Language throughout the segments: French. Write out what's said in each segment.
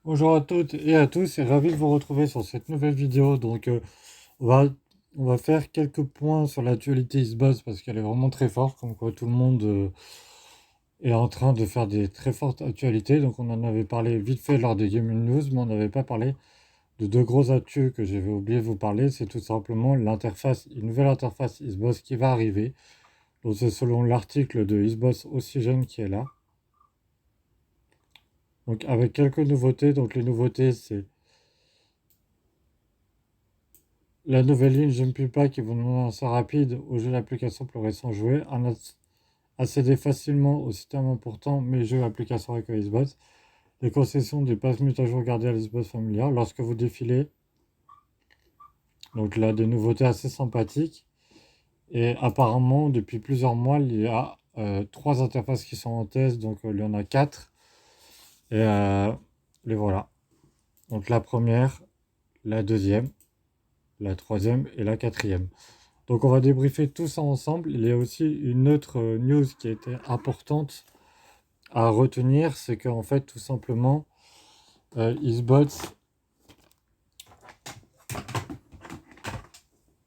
Bonjour à toutes et à tous et ravi de vous retrouver sur cette nouvelle vidéo. On va, on va faire quelques points sur l'actualité e-boss parce qu'elle est vraiment très forte, comme quoi tout le monde est en train de faire des très fortes actualités. Donc on en avait parlé vite fait lors des Gaming News, mais on n'avait pas parlé de deux gros actus que j'avais oublié de vous parler. C'est tout simplement l'interface, une nouvelle interface e-boss qui va arriver. Donc c'est selon l'article de e-boss Oxygen qui est là. Donc avec quelques nouveautés. Donc les nouveautés, c'est la nouvelle ligne Je ne puis pas qui vous donne un rapide au jeu d'application plus récent joué, accéder facilement au système important mais jeux applications avec Xbox, les concessions du pass mis à jour gardé à l'Xbox familial lorsque vous défilez. Donc là, des nouveautés assez sympathiques. Et apparemment, depuis plusieurs mois, il y a trois interfaces qui sont en test, donc il y en a quatre. Et les voilà. Donc la première, la deuxième, la troisième et la quatrième. Donc on va débriefer tout ça ensemble. Il y a aussi une autre news qui a été importante à retenir, c'est qu'en fait tout simplement Xbox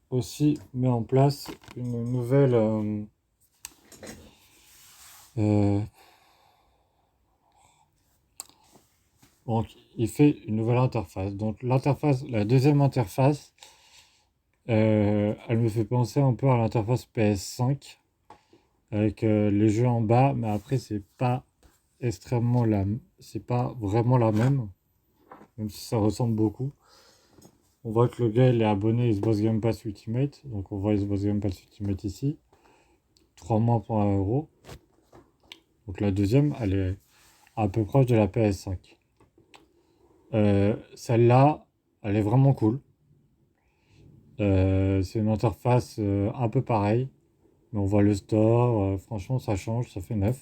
aussi met en place une nouvelle euh, donc il fait une nouvelle interface. Donc l'interface, la deuxième interface, elle me fait penser un peu à l'interface PS5 avec les jeux en bas, mais après c'est pas vraiment la même si ça ressemble beaucoup. On voit que le gars il est abonné à Xbox Game Pass Ultimate, donc on voit Xbox Game Pass Ultimate ici, 3 mois pour 1 euro. Donc la deuxième, elle est un peu proche de la PS5. Celle-là, elle est vraiment cool. C'est une interface un peu pareille, mais on voit le store, franchement ça change, ça fait neuf.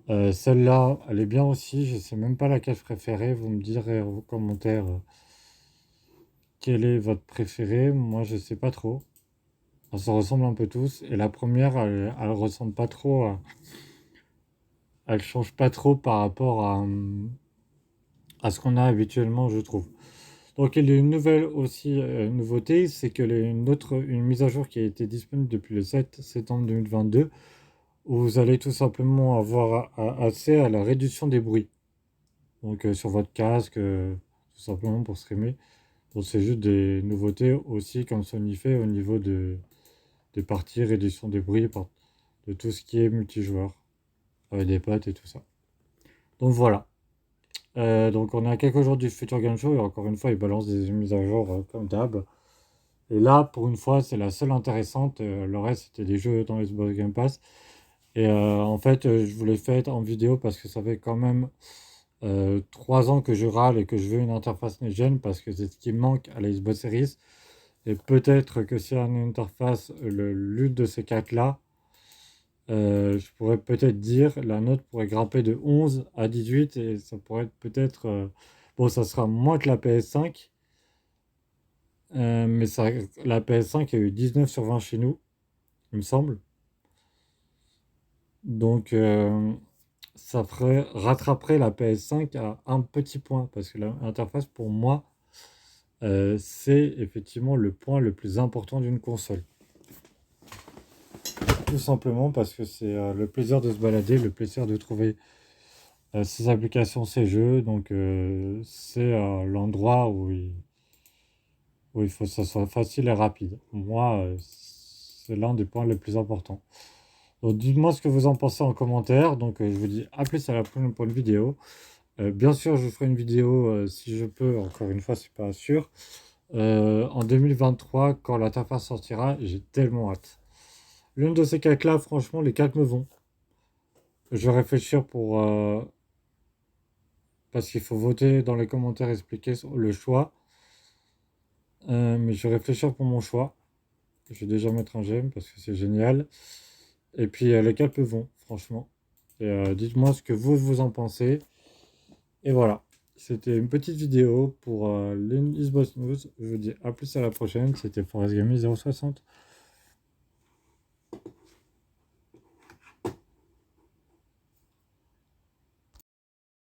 Celle-là, elle est bien aussi, je sais même pas laquelle je préférais, vous me direz en commentaire quel est votre préféré, moi je sais pas trop. On se ressemble un peu tous. Et la première, elle ressemble pas trop elle change pas trop par rapport à ce qu'on a habituellement, je trouve. Donc il y a une nouvelle aussi, nouveauté, c'est qu'il y a une mise à jour qui a été disponible depuis le 7 septembre 2022, où vous allez tout simplement avoir accès à la réduction des bruits. Donc sur votre casque, tout simplement pour streamer. Donc c'est juste des nouveautés aussi comme Sony fait au niveau des parties, réduction des bruits, de tout ce qui est multijoueur, avec des potes et tout ça. Donc voilà. Donc on est à quelques jours du Future Game Show et encore une fois ils balancent des mises à jour comme d'hab. Et là pour une fois c'est la seule intéressante, le reste c'était des jeux dans Xbox Game Pass. Et en fait je vous l'ai fait en vidéo parce que ça fait quand même 3 ans que je râle et que je veux une interface next-gen parce que c'est ce qui manque à la Xbox Series. Et peut-être que si on a une interface, l'une de ces quatre là, je pourrais peut-être dire, la note pourrait grimper de 11 à 18 et ça pourrait être peut-être... bon, ça sera moins que la PS5, mais la PS5 a eu 19 sur 20 chez nous, il me semble. Donc, rattraperait la PS5 à un petit point, parce que l'interface, pour moi, c'est effectivement le point le plus important d'une console. Tout simplement parce que c'est le plaisir de se balader, le plaisir de trouver ces applications, ces jeux. Donc c'est l'endroit où il faut que ça soit facile et rapide. Moi, c'est l'un des points les plus importants. Donc dites-moi ce que vous en pensez en commentaire. Donc je vous dis à plus à la prochaine pour une vidéo. Bien sûr, je ferai une vidéo si je peux, encore une fois, c'est pas sûr. En 2023, quand l'interface sortira, j'ai tellement hâte. L'une de ces quatre-là, franchement, les quatre me vont. Je vais réfléchir parce qu'il faut voter dans les commentaires, expliquer le choix. Mais je vais réfléchir pour mon choix. Je vais déjà mettre un j'aime parce que c'est génial. Et puis les quatre me vont, franchement. Et dites-moi ce que vous en pensez. Et voilà. C'était une petite vidéo pour les Xbox News. Je vous dis à plus à la prochaine. C'était Forest Gaming 060.